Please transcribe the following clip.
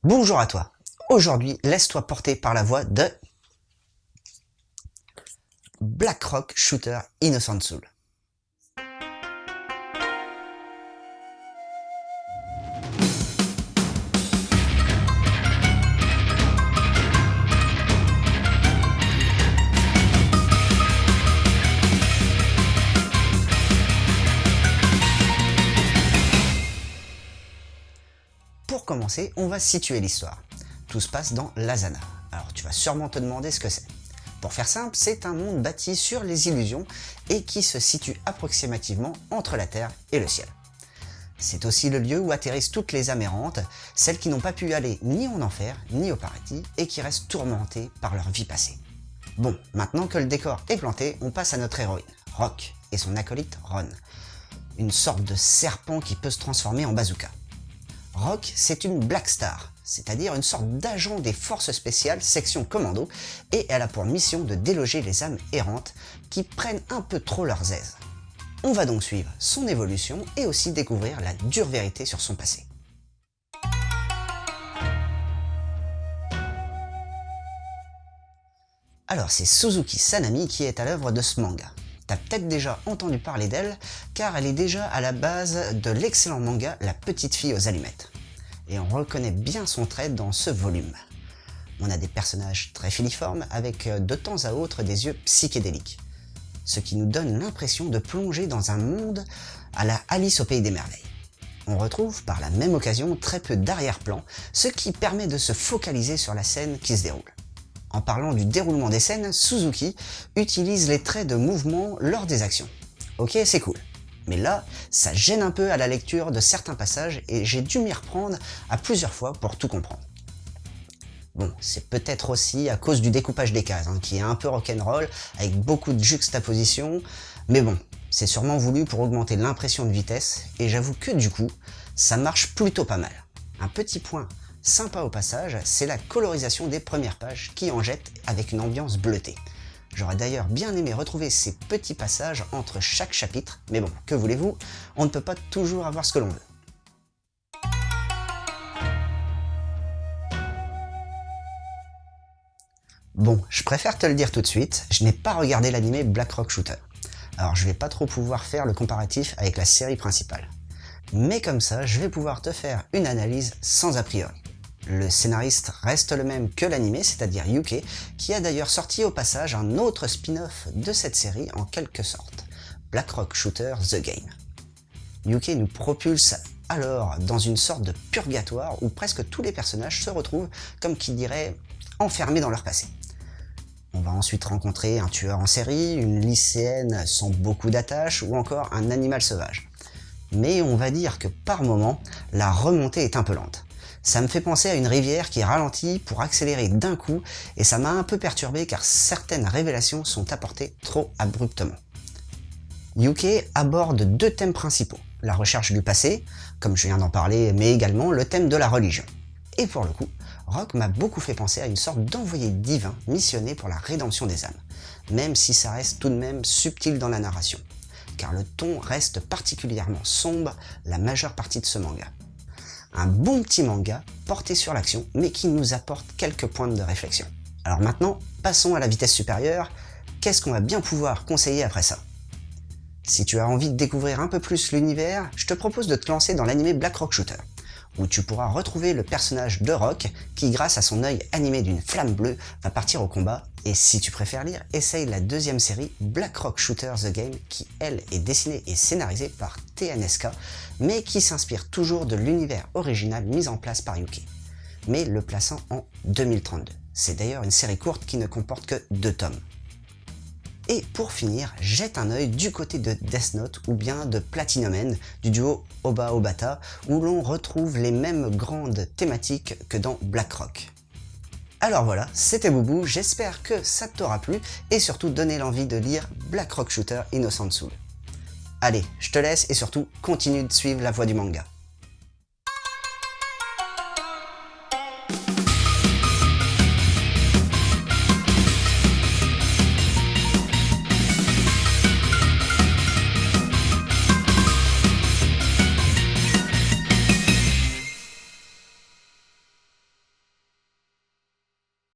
Bonjour à toi. Aujourd'hui, laisse-toi porter par la voix de Blackrock Shooter Innocent Soul. Pour commencer, on va situer l'histoire. Tout se passe dans l'Azana. Alors tu vas sûrement te demander ce que c'est. Pour faire simple, c'est un monde bâti sur les illusions et qui se situe approximativement entre la Terre et le ciel. C'est aussi le lieu où atterrissent toutes les âmes errantes, celles qui n'ont pas pu aller ni en enfer ni au paradis et qui restent tourmentées par leur vie passée. Bon, maintenant que le décor est planté, on passe à notre héroïne, Rock, et son acolyte Ron, une sorte de serpent qui peut se transformer en bazooka. Rock, c'est une Black Star, c'est-à-dire une sorte d'agent des forces spéciales section commando, et elle a pour mission de déloger les âmes errantes qui prennent un peu trop leurs aises. On va donc suivre son évolution et aussi découvrir la dure vérité sur son passé. Alors c'est Suzuki Sanami qui est à l'œuvre de ce manga. T'as peut-être déjà entendu parler d'elle, car elle est déjà à la base de l'excellent manga La Petite Fille aux Allumettes. Et on reconnaît bien son trait dans ce volume. On a des personnages très filiformes avec de temps à autre des yeux psychédéliques, ce qui nous donne l'impression de plonger dans un monde à la Alice au Pays des Merveilles. On retrouve par la même occasion très peu d'arrière-plan, ce qui permet de se focaliser sur la scène qui se déroule. En parlant du déroulement des scènes, Suzuki utilise les traits de mouvement lors des actions. Ok, c'est cool. Mais là, ça gêne un peu à la lecture de certains passages et j'ai dû m'y reprendre à plusieurs fois pour tout comprendre. Bon, c'est peut-être aussi à cause du découpage des cases, qui est un peu rock'n'roll, avec beaucoup de juxtapositions, mais bon, c'est sûrement voulu pour augmenter l'impression de vitesse, et j'avoue que du coup, ça marche plutôt pas mal. Un petit point sympa au passage, c'est la colorisation des premières pages qui en jette avec une ambiance bleutée. J'aurais d'ailleurs bien aimé retrouver ces petits passages entre chaque chapitre, mais bon, que voulez-vous, on ne peut pas toujours avoir ce que l'on veut. Bon, je préfère te le dire tout de suite, je n'ai pas regardé l'anime Blackrock Shooter. Alors je vais pas trop pouvoir faire le comparatif avec la série principale. Mais comme ça, je vais pouvoir te faire une analyse sans a priori. Le scénariste reste le même que l'anime, c'est-à-dire Yuke, qui a d'ailleurs sorti au passage un autre spin-off de cette série en quelque sorte, Blackrock Shooter The Game. Yuke nous propulse alors dans une sorte de purgatoire où presque tous les personnages se retrouvent, comme qui dirait, enfermés dans leur passé. On va ensuite rencontrer un tueur en série, une lycéenne sans beaucoup d'attaches ou encore un animal sauvage. Mais on va dire que par moment, la remontée est un peu lente. Ça me fait penser à une rivière qui ralentit pour accélérer d'un coup et ça m'a un peu perturbé car certaines révélations sont apportées trop abruptement. Yuke aborde deux thèmes principaux, la recherche du passé, comme je viens d'en parler, mais également le thème de la religion. Et pour le coup, Rock m'a beaucoup fait penser à une sorte d'envoyé divin missionné pour la rédemption des âmes, même si ça reste tout de même subtil dans la narration, car le ton reste particulièrement sombre la majeure partie de ce manga. Un bon petit manga porté sur l'action, mais qui nous apporte quelques points de réflexion. Alors maintenant, passons à la vitesse supérieure. Qu'est-ce qu'on va bien pouvoir conseiller après ça? Si tu as envie de découvrir un peu plus l'univers, je te propose de te lancer dans l'anime Blackrock Shooter, où tu pourras retrouver le personnage de Rock qui, grâce à son œil animé d'une flamme bleue, va partir au combat. Et si tu préfères lire, essaye la deuxième série Blackrock Shooter The Game qui, elle, est dessinée et scénarisée par TNSK, mais qui s'inspire toujours de l'univers original mis en place par Yuke, mais le plaçant en 2032. C'est d'ailleurs une série courte qui ne comporte que 2 tomes. Et pour finir, jette un œil du côté de Death Note ou bien de Platinum End, du duo Oba Obata, où l'on retrouve les mêmes grandes thématiques que dans Blackrock. Alors voilà, c'était Boubou, j'espère que ça t'aura plu et surtout donné l'envie de lire Blackrock Shooter Innocent Soul. Allez, je te laisse et surtout continue de suivre la voie du manga.